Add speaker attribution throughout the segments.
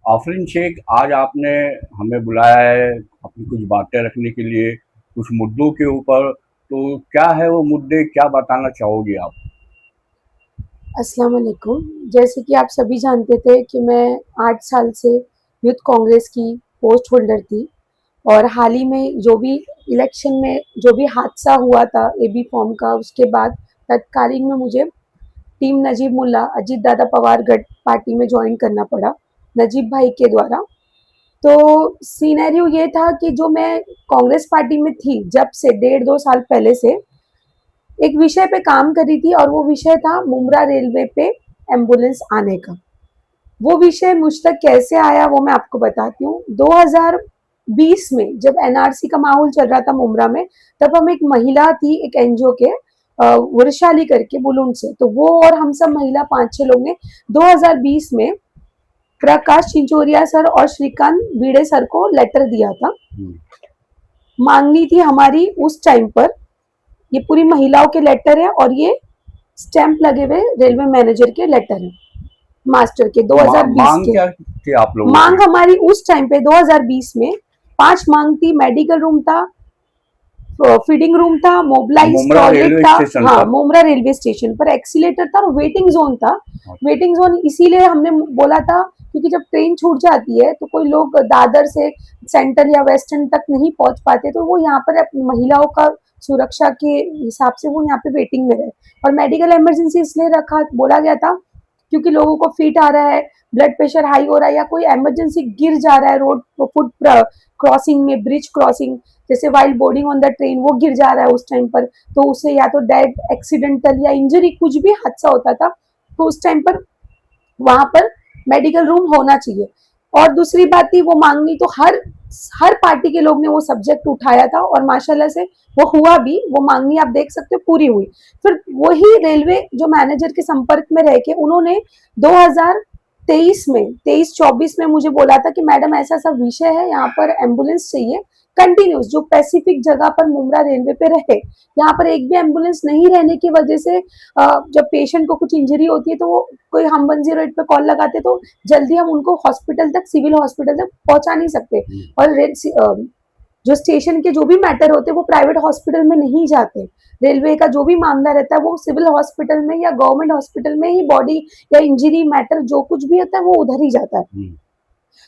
Speaker 1: आफरीन शेख, आज आपने हमें बुलाया है अपनी कुछ बातें रखने के लिए, कुछ मुद्दों के ऊपर। तो क्या है वो मुद्दे, क्या बताना चाहोगे आप?
Speaker 2: अस्सलाम वालेकुम। जैसे कि आप सभी जानते थे कि मैं 8 साल से यूथ कांग्रेस की पोस्ट होल्डर थी और हाल ही में जो भी इलेक्शन में जो भी हादसा हुआ था एबी फॉर्म का, उसके बाद तत्कालीन में मुझे टीम नजीब मुल्ला अजीत दादा पवार गढ़ पार्टी में ज्वाइन करना पड़ा नजीब भाई के द्वारा। तो सीनेरियो ये था कि जो मैं कांग्रेस पार्टी में थी जब से 1.5-2 साल पहले से एक विषय पे काम करी थी और वो विषय था मुमरा रेलवे पे एम्बुलेंस आने का। वो विषय मुझ तक कैसे आया वो मैं आपको बताती हूँ। 2020 में जब एनआरसी का माहौल चल रहा था मुमरा में, तब हम एक महिला थी एक एनजीओ के वैशाली करके बुलुंड से, तो वो और हम सब महिला 5-6 लोग ने 2020 में प्रकाश चिंचोरिया सर और श्रीकांत भिड़े सर को लेटर दिया था। मांगनी थी हमारी उस टाइम पर, ये पूरी महिलाओं के लेटर है और ये स्टैंप लगे हुए रेलवे मैनेजर के लेटर है मास्टर के 2020
Speaker 1: मांग
Speaker 2: के।
Speaker 1: क्या थी आप लोगों
Speaker 2: मांग
Speaker 1: की?
Speaker 2: हमारी उस टाइम पे 2020 में 5 मांग थी। मेडिकल रूम था, फीडिंग रूम था, मोबिलाइज
Speaker 1: मुमरा
Speaker 2: टॉयलेट
Speaker 1: रेलवे
Speaker 2: था।
Speaker 1: स्टेशन
Speaker 2: हाँ,
Speaker 1: पर।
Speaker 2: मुमरा रेलवे स्टेशन पर एक्सीलेटर था और वेटिंग जोन था।
Speaker 1: अच्छा।
Speaker 2: वेटिंग जोन इसीलिए हमने बोला था क्योंकि जब ट्रेन छूट जाती है तो कोई लोग दादर से सेंट्रल या वेस्टर्न तक नहीं पहुंच पाते, तो वो यहाँ पर महिलाओं का सुरक्षा के हिसाब से वो यहाँ पे वेटिंग में रहे। और मेडिकल इमरजेंसी इसलिए रखा बोला गया था क्योंकि लोगों को फिट आ रहा है, ब्लड प्रेशर हाई हो रहा है या कोई इमरजेंसी गिर जा रहा है रोड फुट क्रॉसिंग में, ब्रिज क्रॉसिंग, जैसे while boarding on the train वो गिर जा रहा है उस टाइम पर, तो उससे या तो डेड एक्सीडेंटल या इंजरी कुछ भी हादसा होता था, तो उस टाइम पर वहां पर मेडिकल रूम होना चाहिए। और दूसरी बात थी वो मांगनी, तो हर पार्टी के लोग ने वो सब्जेक्ट उठाया था और माशाल्लाह से वो हुआ भी। वो मांगनी आप देख सकते हो पूरी हुई। फिर वही रेलवे जो मैनेजर के संपर्क में रह के उन्होंने 2023 में 23-24 में मुझे बोला था कि मैडम ऐसा ऐसा विषय है, यहाँ पर एम्बुलेंस चाहिए कंटिन्यूस, जो स्पेसिफिक जगह पर मुमरा रेलवे पे रहे। यहाँ पर एक भी एम्बुलेंस नहीं रहने की वजह से जब पेशेंट को कुछ इंजरी होती है तो वो कोई हम 108 पे कॉल लगाते तो जल्दी हम उनको हॉस्पिटल तक, सिविल हॉस्पिटल तक पहुंचा नहीं सकते। और जो स्टेशन के जो भी मैटर होते हैं वो प्राइवेट हॉस्पिटल में नहीं जाते। रेलवे का जो भी मामला रहता है वो सिविल हॉस्पिटल में या गवर्नमेंट हॉस्पिटल में ही बॉडी या इंजरी मैटर जो कुछ भी होता है वो उधर ही जाता है।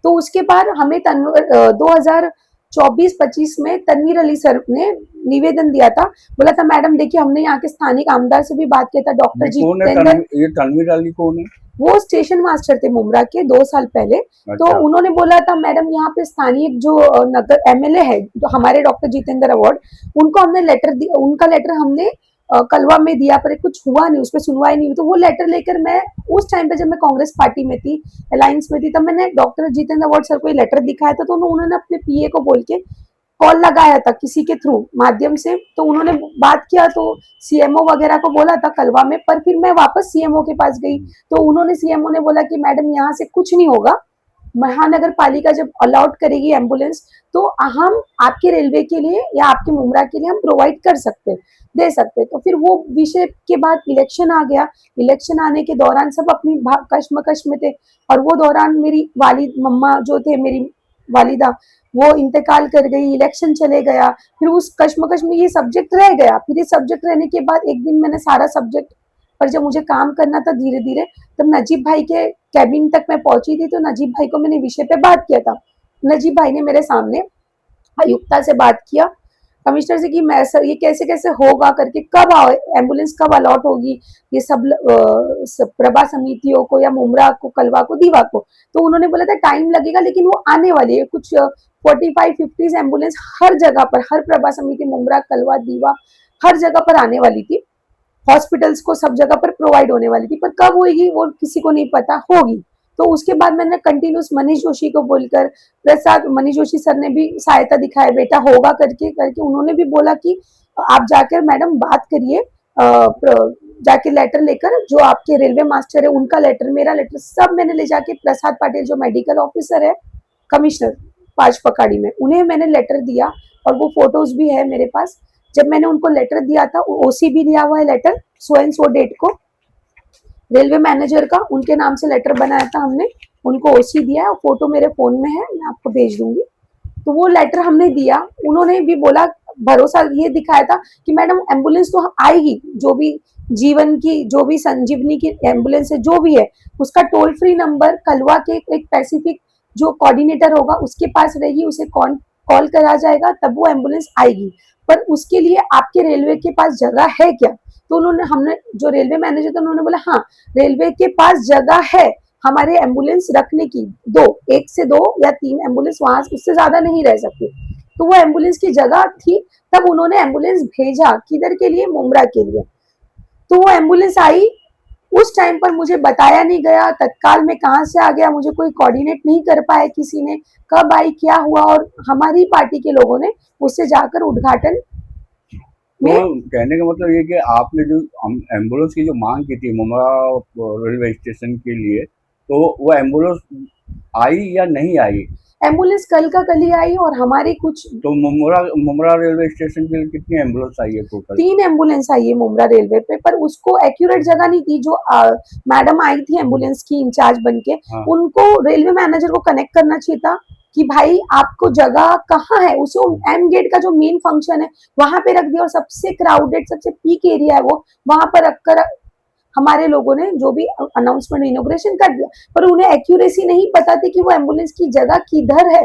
Speaker 2: तो उसके बाद हमें 2024-25 में तनवीर अली सर ने निवेदन दिया था, बोला था मैडम देखिए हमने यहाँ के स्थानिक आमदार से भी बात किया था, डॉक्टर
Speaker 1: ये कौन है
Speaker 2: जितेंद्र,
Speaker 1: ये तनवीर अली कौन है?
Speaker 2: वो स्टेशन मास्टर थे मुमरा के 2 साल पहले। तो
Speaker 1: अच्छा।
Speaker 2: उन्होंने बोला था मैडम यहाँ पे स्थानीय जो नगर एमएलए है जो हमारे डॉक्टर जितेंद्र अवार्ड, उनको हमने लेटर दिया, उनका लेटर हमने कलवा में दिया पर कुछ हुआ नहीं, उस पर सुनवाई नहीं हुई। तो वो लेटर लेकर मैं उस टाइम पे जब मैं कांग्रेस पार्टी में थी, अलायंस में थी, तब मैंने डॉक्टर जितेंद्र अवार्ड सर को ये लेटर दिखाया था। तो उन्होंने अपने पीए को बोल के कॉल लगाया था किसी के थ्रू माध्यम से, तो उन्होंने बात किया तो सीएमओ वगैरह को बोला था कलवा में। पर फिर मैं वापस सीएमओ के पास गई तो उन्होंने, सीएमओ ने बोला कि मैडम यहाँ से कुछ नहीं होगा, महानगर पालिका जब अलॉट करेगी एम्बुलेंस तो हम आपके रेलवे के लिए या आपके मुमरा के लिए हम प्रोवाइड कर सकते, दे सकते। तो फिर वो विषय के बाद इलेक्शन आ गया। इलेक्शन आने के दौरान सब अपनी कश्मकश में थे और वो दौरान मेरी वालिद मम्मा जो थे, मेरी वालिदा, वो इंतकाल कर गई, इलेक्शन चले गया। फिर उस कश्मकश में ये सब्जेक्ट रह गया। फिर ये सब्जेक्ट रहने के बाद एक दिन मैंने सारा सब्जेक्ट पर जब मुझे काम करना था धीरे धीरे, तब नजीब भाई के कैबिन तक मैं पहुंची थी। तो नजीब भाई को मैंने विषय पे बात किया था। नजीब भाई ने मेरे सामने आयुक्ता से बात किया, कमिश्नर से, कि मैं सर ये कैसे कैसे होगा करके, कब एम्बुलेंस कब अलॉट होगी ये सब प्रभा समितियों को या मुमरा को, कलवा को, दीवा को। तो उन्होंने बोला था टाइम लगेगा लेकिन वो आने वाली है। कुछ 45-50 एम्बुलेंस हर जगह पर, हर प्रभा समिति, मुमरा, कलवा, दीवा, हर जगह पर आने वाली थी। हॉस्पिटल्स को सब जगह पर प्रोवाइड होने वाली थी, पर कब होगी वो किसी को नहीं पता, होगी। तो उसके बाद मैंने कंटिन्यूस मनीष जोशी को बोलकर, प्रसाद मनीष जोशी सर ने भी सहायता दिखाया, बेटा होगा करके करके। उन्होंने भी बोला कि आप जाकर मैडम बात करिए, जाके लेटर लेकर, जो आपके रेलवे मास्टर है उनका लेटर, मेरा लेटर, सब मैंने ले जाके प्रसाद पाटिल जो मेडिकल ऑफिसर है, कमिश्नर पांच पकाड़ी में, उन्हें मैंने लेटर दिया और वो फोटोज भी है मेरे पास। जब मैंने उनको लेटर दिया था, ओसी भी लिया हुआ है letter, so and so date को, रेलवे मैनेजर का उनके नाम से लेटर बनाया था हमने। उनको ओसी दिया है और फोटो मेरे फोन में है, मैं आपको भेज दूंगी। तो वो लेटर हमने दिया, उन्होंने भी बोला, भरोसा ये दिखाया था कि मैडम एम्बुलेंस तो आएगी, जो भी जीवन की, जो भी संजीवनी की एम्बुलेंस है, जो भी है, उसका टोल फ्री नंबर कलवा के एक स्पेसिफिक जो कोऑर्डिनेटर होगा उसके पास रहेगी, उसे कॉल करा जाएगा, तब वो एम्बुलेंस आएगी। पर उसके लिए आपके रेलवे के पास जगह है क्या? तो उन्होंने, हमने जो रेलवे मैनेजर था उन्होंने बोला हाँ रेलवे के पास जगह है हमारे एम्बुलेंस रखने की, एक से दो या तीन एम्बुलेंस वहां, उससे ज्यादा नहीं रह सकती। तो वो एम्बुलेंस की जगह थी, तब उन्होंने एम्बुलेंस भेजा किधर के लिए, मुमरा के लिए। तो वो एम्बुलेंस आई, उस टाइम पर मुझे बताया नहीं गया, तत्काल में कहाँ से आ गया, मुझे कोई कोऑर्डिनेट नहीं कर पाया किसी ने, कब आई क्या हुआ, और हमारी पार्टी के लोगों ने उससे जाकर उद्घाटन
Speaker 1: तो
Speaker 2: में।
Speaker 1: कहने का मतलब ये कि आपने जो एम्बुलेंस की जो मांग की थी मुमरा रेलवे स्टेशन के लिए, तो वो एम्बुलेंस आई या नहीं आई?
Speaker 2: एम्बुलेंस कल का कल ही आई, और हमारी कुछ
Speaker 1: तो मुमरा मुमरा रेलवे स्टेशन के लिए कितनी एम्बुलेंस आई है टोटल?
Speaker 2: 3 एम्बुलेंस आई है मुमरा रेलवे पे, पर उसको एक्यूरेट जगह नहीं थी। जो मैडम आई थी एम्बुलेंस की इंचार्ज बन के,
Speaker 1: हाँ।
Speaker 2: उनको रेलवे मैनेजर को कनेक्ट करना चाहिए था कि भाई आपको जगह कहाँ है, उसे एम गेट का जो मेन फंक्शन है वहां पे रख दिया, और सबसे क्राउडेड सबसे पीक एरिया है वो, वहां पर रखकर हमारे लोगों ने जो भी अनाउंसमेंट इनोग्रेशन कर दिया। पर उन्हें एक्यूरेसी नहीं पता थी कि वो एम्बुलेंस की जगह किधर है,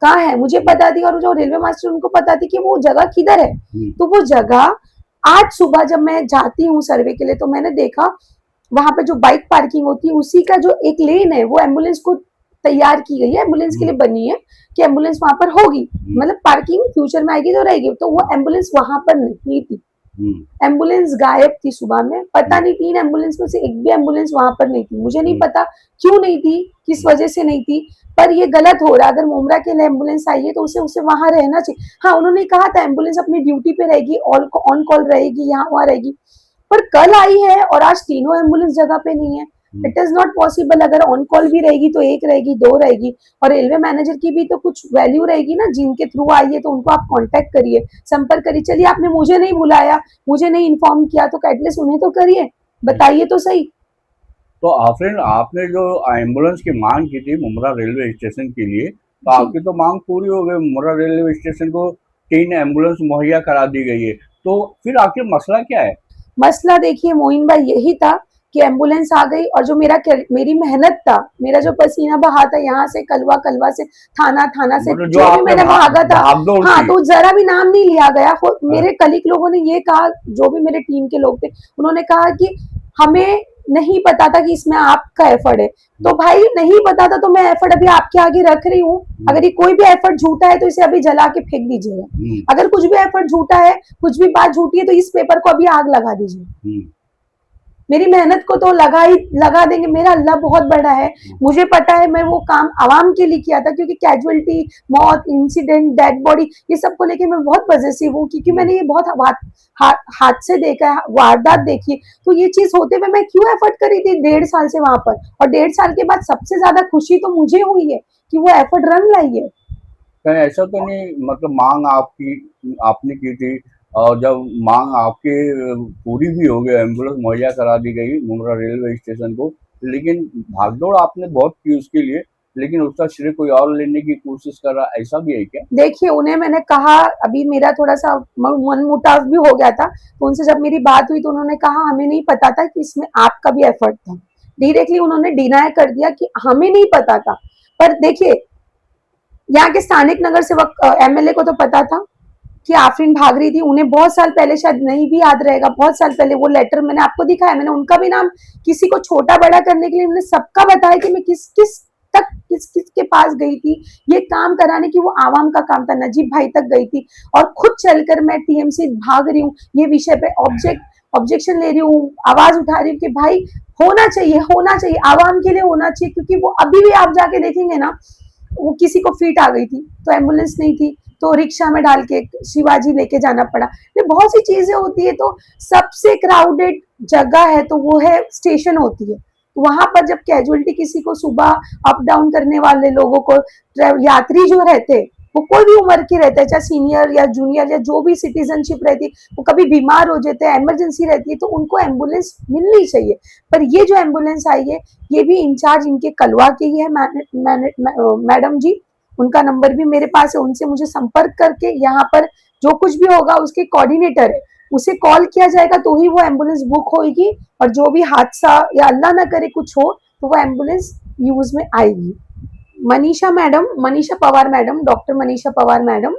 Speaker 2: कहाँ है, मुझे पता थी और जो रेलवे मास्टर उनको पता थी कि वो जगह किधर है। तो वो जगह आज सुबह जब मैं जाती हूँ सर्वे के लिए, तो मैंने देखा वहां पे जो बाइक पार्किंग होती है उसी का जो एक लेन है, वो एम्बुलेंस को तैयार की गई है, एम्बुलेंस के लिए बनी है कि एम्बुलेंस वहां पर होगी, मतलब पार्किंग फ्यूचर में आएगी तो रहेगी। तो वो एम्बुलेंस वहां पर नहीं थी, एम्बुलेंस गायब थी सुबह में, पता नहीं 3 एम्बुलेंस में से एक भी एम्बुलेंस वहां पर नहीं थी। मुझे नहीं पता क्यों नहीं थी, किस वजह से नहीं थी, पर ये गलत हो रहा है। अगर मुमरा के लिए एम्बुलेंस आई है तो उसे उसे वहां रहना चाहिए। हाँ उन्होंने कहा था एम्बुलेंस अपनी ड्यूटी पे रहेगी, ऑन कॉल रहेगी, यहाँ वहां रहेगी, पर कल आई है और आज तीनों एम्बुलेंस जगह पे नहीं है। It is not possible. अगर ऑन कॉल भी रहेगी तो एक रहेगी, दो रहेगी, और रेलवे मैनेजर की भी तो कुछ वैल्यू रहेगी ना, जिनके थ्रू आई है तो उनको आप कांटेक्ट करिए, संपर्क करिए। चलिए आपने मुझे नहीं बुलाया, मुझे नहीं इन्फॉर्म किया, तो एटलीस्ट उन्हें तो करिए, बताइए तो सही।
Speaker 1: तो आफरीन, आपने जो एम्बुलेंस की मांग की थी मुमरा रेलवे स्टेशन के लिए, तो आपकी तो मांग पूरी हो गई, मुमरा रेलवे स्टेशन को 3 एम्बुलेंस मुहैया करा दी गई है, तो फिर आखिर मसला क्या है?
Speaker 2: मसला देखिए मोइन भाई यही था कि एम्बुलेंस आ गई, और जो मेरी मेहनत था, मेरा जो पसीना बहा था यहाँ से कलवा, कलवा से थाना, थाना से
Speaker 1: मतलब
Speaker 2: जो भी मैंने भागा था,
Speaker 1: भागदौड़
Speaker 2: हाँ
Speaker 1: थी।
Speaker 2: तो जरा भी नाम नहीं लिया गया। मेरे कलीग लोगों ने ये कहा, जो भी मेरे टीम के लोग थे उन्होंने कहा कि हमें नहीं पता था कि इसमें आपका एफर्ट है। तो भाई नहीं पता था तो मैं एफर्ट अभी आपके आगे रख रही हूँ। अगर ये कोई भी एफर्ट झूठा है तो इसे अभी जला के फेंक दीजिएगा। अगर कुछ भी एफर्ट झूठा है, कुछ भी बात झूठी है, तो इस पेपर को अभी आग लगा दीजिए। मेरी मेहनत को तो लगा देंगे। मेरा अल्लाह बहुत बड़ा है, मुझे पता है मैं वो काम आवाम के लिए किया था, क्योंकि कैजुअलिटी, मौत, इंसिडेंट, डेड बॉडी, ये सब को लेके मैं बहुत पॉजिटिव हूँ, क्योंकि मैंने ये बहुत हादसे देखा है, वारदात देखी है। तो ये चीज होते हुए मैं क्यों एफर्ट करी थी 1.5 साल से वहां पर, और 1.5 साल के बाद सबसे ज्यादा खुशी तो मुझे हुई है कि वो एफर्ट रंग लाई है।
Speaker 1: कहीं ऐसा तो नहीं, मतलब मांग आपने की थी, और जब मांग आपकी पूरी भी हो गई, एम्बुलेंस मुहैया करा दी गई मुमरा रेलवे स्टेशन को, लेकिन भागदौड़ आपने बहुत की उसके लिए, लेकिन उसका श्रेय कोई और लेने की कोशिश कर रहा, ऐसा भी है क्या?
Speaker 2: देखिए उन्हें मैंने कहा, अभी मेरा थोड़ा सा मन मुटाव भी हो गया था, तो उनसे जब मेरी बात हुई तो उन्होंने कहा हमें नहीं पता था कि इसमें आपका भी एफर्ट था। डायरेक्टली उन्होंने डिनाई कर दिया कि हमें नहीं पता था। पर देखिए यहाँ के स्थानिक नगर सेवक एमएलए को तो पता था कि आफरीन भाग रही थी। उन्हें बहुत साल पहले, शायद नहीं भी याद रहेगा, बहुत साल पहले वो लेटर मैंने आपको दिखाया, मैंने उनका भी नाम, किसी को छोटा बड़ा करने के लिए मैंने सबका बताया कि मैं किस किस के पास गई थी, ये काम कराने की, वो आवाम का काम था, नजीब भाई तक गई थी, और खुद चलकर मैं टीएमसी भाग रही हूँ, ये विषय पे ऑब्जेक्शन ले रही हूँ, आवाज उठा रही हूँ कि भाई होना चाहिए, आवाम के लिए होना चाहिए। क्योंकि वो अभी भी आप जाके देखेंगे ना, वो किसी को फीट आ गई थी तो एम्बुलेंस नहीं थी, तो रिक्शा में डाल के शिवाजी लेके जाना पड़ा। ये बहुत सी चीजें होती है। तो सबसे क्राउडेड जगह है तो वो है स्टेशन होती है, तो वहां पर जब कैजुअलिटी किसी को, सुबह अप डाउन करने वाले लोगों को, यात्री जो रहते वो कोई भी उम्र के रहता है, चाहे सीनियर या जूनियर या जो भी सिटीजनशिप रहती है, वो कभी बीमार हो जाते हैं, इमरजेंसी रहती है, तो उनको एम्बुलेंस मिलनी चाहिए। पर ये जो एम्बुलेंस आई है, ये भी इंचार्ज इनके कलवा की ही है, मैडम जी, उनका नंबर भी मेरे पास है, उनसे मुझे संपर्क करके यहाँ पर जो कुछ भी होगा उसके कोऑर्डिनेटर है, उसे कॉल किया जाएगा तो ही वो एम्बुलेंस बुक होगी, और जो भी हादसा या अल्लाह ना करे कुछ हो तो वो एम्बुलेंस यूज में आएगी। Manisha madam, Manisha Pawar madam, doctor Manisha Pawar madam,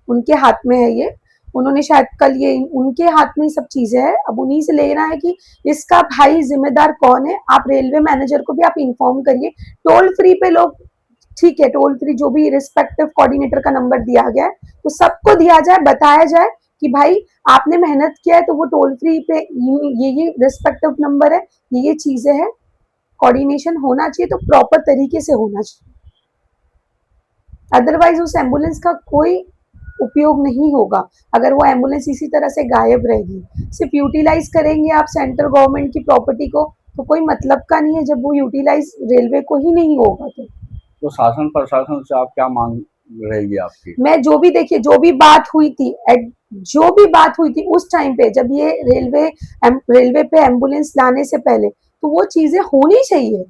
Speaker 2: उनके हाथ में है ये। उन्होंने शायद कल ये उनके हाथ में सब चीजें है, अब उन्हीं से लेना है कि इसका भाई जिम्मेदार कौन है। आप रेलवे मैनेजर को भी आप इंफॉर्म करिए। टोल फ्री पे लोग, ठीक है, टोल फ्री जो भी रिस्पेक्टिव कोऑर्डिनेटर का नंबर दिया गया है तो सबको दिया जाए, बताया जाए कि भाई आपने मेहनत किया है तो वो टोल फ्री पे ये रिस्पेक्टिव नंबर है, ये चीजें है, कोऑर्डिनेशन होना चाहिए तो प्रॉपर तरीके से होना चाहिए, अदरवाइज उस एम्बुलेंस का कोई उपयोग नहीं होगा अगर वो एम्बुलेंस इसी तरह से गायब रहेगी। सिर्फ यूटिलाइज करेंगे आप सेंट्रल गवर्नमेंट की प्रॉपर्टी को तो कोई मतलब का नहीं है, जब वो यूटिलाइज रेलवे को ही नहीं होगा
Speaker 1: तो शासन प्रशासन से आप क्या मांग रहेगी आपकी?
Speaker 2: मैं जो भी, देखिए जो भी बात हुई थी, जो भी बात हुई थी उस टाइम पे, जब ये रेलवे पे एम्बुलेंस लाने से पहले, तो वो चीजें होनी चाहिए।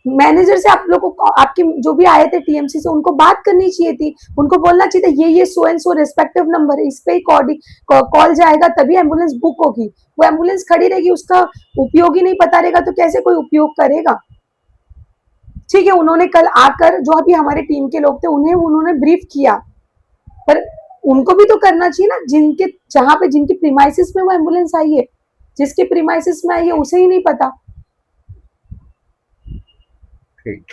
Speaker 2: मैनेजर से आप लोगों को, आपके जो भी आए थे टीएमसी से, उनको बात करनी चाहिए थी, उनको बोलना चाहिए था ये सो एंड सो रिस्पेक्टिव नंबर है, इस पे ही कॉल जाएगा तभी एम्बुलेंस बुक होगी। वो एम्बुलेंस खड़ी रहेगी, उसका उपयोग ही नहीं पता रहेगा तो कैसे कोई उपयोग करेगा। ठीक है, उन्होंने कल आकर जो अभी हमारे टीम के लोग थे उन्होंने ब्रीफ किया, पर उनको भी तो करना चाहिए ना, जिनके जहां पे जिनकी प्रीमाइसिस में वो एम्बुलेंस आई है, जिसके प्रीमाइसिस में आई है उसे ही नहीं पता।
Speaker 1: ठीक।